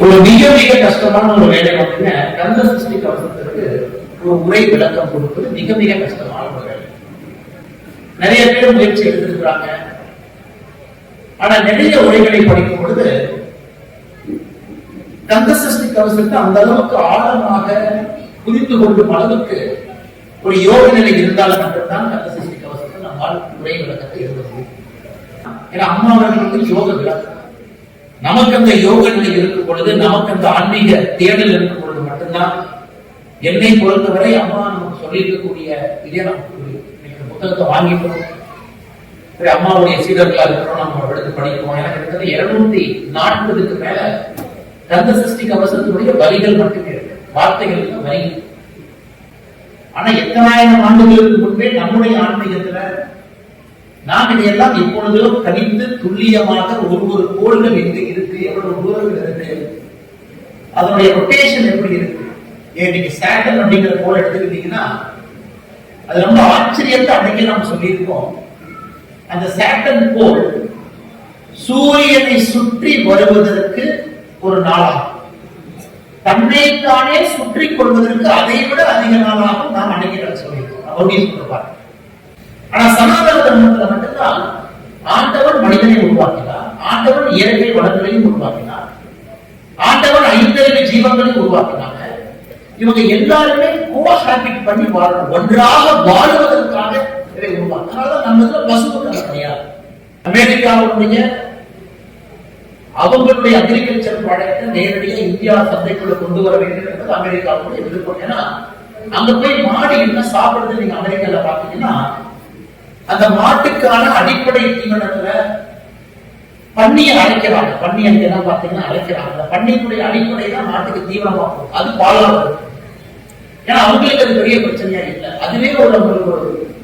ஒரு மிக மிக கஷ்டமான ஒரு வேலை வந்து கந்த சஷ்டி கவசத்திற்கு ஒரு உரை விளக்கம் கொடுப்பது மிக மிக கஷ்டமான ஒரு வேலை. நிறைய பேர் முயற்சி எடுத்திருக்கிறாங்க. ஆனா நிறைய உரைகளை படிக்கும் பொழுது கந்த சஷ்டி கவசத்தை அந்த அளவுக்கு ஆழமாக புரிந்து கொள்ளும் அளவுக்கு ஒரு யோக நிலை இருந்தால் மட்டும்தான் கந்த சஷ்டி கவசத்தை நம்மால் உரை விளக்கத்தை எழுத முடியும். ஏன்னா அம்மா அவர்களுக்கு யோக விளக்கம், நமக்கு அந்த யோக நிலை இருக்கும் பொழுது, நமக்கு அந்த ஆன்மீக தேடல் இருக்கும் பொழுது மட்டும்தான் என்னை பொறுத்தவரை அம்மா நமக்கு சொல்லியிருக்கக்கூடிய இதே நமக்கு புத்தகத்தை வாங்கிட்டோம், அம்மாவுடைய சீடர்களா இருக்கிறோம், நம்ம எடுத்து படிக்கிறோம். எனக்கு இருக்கிறது 240க்கு மேல கந்த சஷ்டி கவசத்தினுடைய வரிகள் மட்டுமே இருக்கு, வார்த்தைகள் வரிகள். ஆனா எத்தனாயிரம் ஆண்டுகளுக்கு முன்பே நம்முடைய ஆன்மீகத்துல நாம் இதையெல்லாம் இப்பொழுதும் கணித்து துல்லியமாக ஒரு கோள்கள் எங்க இருக்கு, எவ்வளவு தூரங்கள் இருக்கு, அதனுடைய ரொட்டேஷன் எப்படி இருக்கு. இன்னைக்கு சாட்டர்ன் அப்படிங்கிற கோள் எடுத்துக்கிட்டீங்கன்னா அது ரொம்ப ஆச்சரியத்தை அன்னைக்கு நம்ம சொல்லியிருக்கோம். அந்த சாட்டர்ன் கோள் சூரியனை சுற்றி வருவதற்கு ஒரு நாளாகும், தன்னைத்தானே சுற்றி கொள்வதற்கு அதை விட அதிக நாளாகும் நாம் அன்னைக்கு சொல்லியிருக்கோம். அப்படின்னு சொல்லுவாங்க. ஆனா சனாதன தர்மத்துல மட்டும்தான் ஆண்டவன் மனிதனை உருவாக்கினார், ஆண்டவன் இயற்கை வளங்களையும் உருவாக்கினார், ஆண்டவன் 5 ஜீவங்களையும் உருவாக்கினாங்க. இவங்க எல்லாருமே கோஹாபிட் பண்ணி வாழணும், ஒன்றாக வாழ்வதற்காக இதை உருவாக்கினால நம்ம இதுல பசுமக்கள் கிடையாது. அமெரிக்காவுடைய அவங்களுடைய அக்ரிகல்ச்சர் ப்ராடக்ட் நேரடியாக இந்தியா சந்தைக்குள்ள கொண்டு வர வேண்டும் என்பது அமெரிக்காவுடைய விருப்பம். ஏன்னா அங்க போய் மாடு என்ன சாப்பிடுறது நீங்க அமெரிக்கால பாத்தீங்கன்னா அந்த மாட்டுக்கான அடிப்படை தீவனத்துல பன்னியை அரைக்கிறாங்க. பன்னி அங்கதான் பாத்தீங்கன்னா அரைக்கிறாங்க. அந்த பன்னியினுடைய அடிப்படை தான் மாட்டுக்கு தீவனமா போகும், அது பாலா வரும். ஏன்னா அவங்களுக்கு அது பெரிய பிரச்சனையா இல்லை, அதுவே ஒரு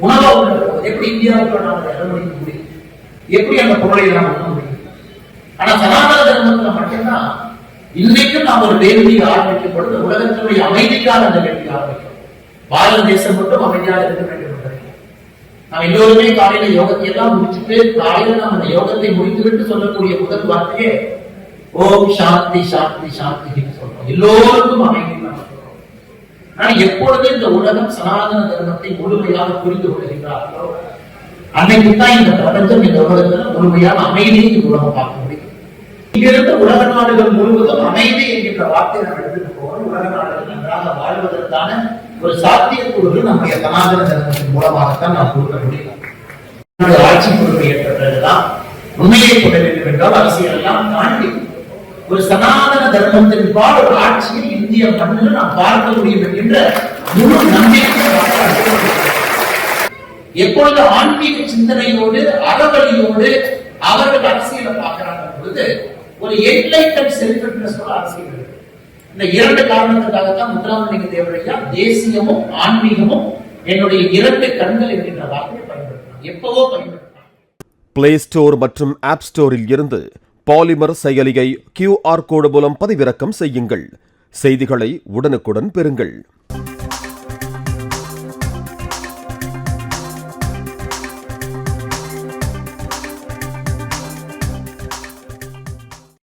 உணவா உள்ள எப்படி இந்தியாவுக்கு நாம இறமடிக்க முடியும், எப்படி அந்த பொருளை நாம் பண்ண முடியும். ஆனா சனாதன தர்மத்துல மட்டும்தான் இன்னைக்கும் நாம் ஒரு வேள்வியை ஆரம்பிக்கும் பொழுது உலகத்தினுடைய அமைதிக்காக அந்த வேள்வியை ஆரம்பிக்கும். பாரத தேசம் மட்டும் அமைதியாக இருக்க வேண்டும். நாம் எல்லோருமே காலையில யோகத்தை எல்லாம் முடிச்சுட்டு காலையில நாம் அந்த யோகத்தை முடித்துவிட்டு சொல்லக்கூடிய முதல் வார்த்தையே ஓம் சாந்தி சாந்தி சாந்தி சொல்றோம். எல்லோருக்கும் அமைதி நாம் சொல்றோம். ஆனா எப்பொழுது இந்த உலகம் சனாதன தர்மத்தை முழுமையாக புரிந்து கொள்கின்றார்களோ அன்னைக்குத்தான் இந்த பிரபஞ்சம் இந்த உலகத்துல முழுமையான அமைதியை இந்த உலகம் பார்க்க முடியும். இங்கிருந்து உலக நாடுகள் முழுவதும் அமைதி என்கின்ற வார்த்தை நாம் எடுத்துட்டு போவோம். உலக நாடுகள் நன்றாக வாழ்வதற்கான ஒரு சாத்தியக்கூறுகள் நம்முடைய சனாதன தர்மத்தின் மூலமாகத்தான் நாம் கொடுக்க முடியும். ஆட்சி பொறுப்பை ஏற்ற பிறகுதான் உண்மையை கொள்ள வேண்டும் என்றால் அரசியல் எல்லாம் தாண்டி ஒரு சனாதன தர்மத்தின் பால் ஒரு ஆட்சியை இந்திய மண்ணில் நாம் பார்க்க முடியும் என்கின்ற முழு நம்பிக்கை. எப்பொழுது ஆன்மீக சிந்தனையோடு அறவழியோடு அவர்கள் அரசியலை பார்க்கிறாங்க பொழுது ஒரு என்லைட்டட் செல்ஃப் அரசியல். இந்த 2 காரணத்துக்காகத்தான் முத்துராமலிங்க தேவரையா தேசியமும் ஆன்மீகமும் என்னுடைய 2 கண்கள் என்கின்ற வார்த்தையை பயன்படுத்தினார். எப்பவோ பயன்படுத்தினார். பிளே ஸ்டோர் மற்றும் ஆப் ஸ்டோரில் இருந்து பாலிமர் செயலியை QR கோடு மூலம் பதிவிறக்கம் செய்யுங்கள். செய்திகளை உடனுக்குடன் பெறுங்கள்.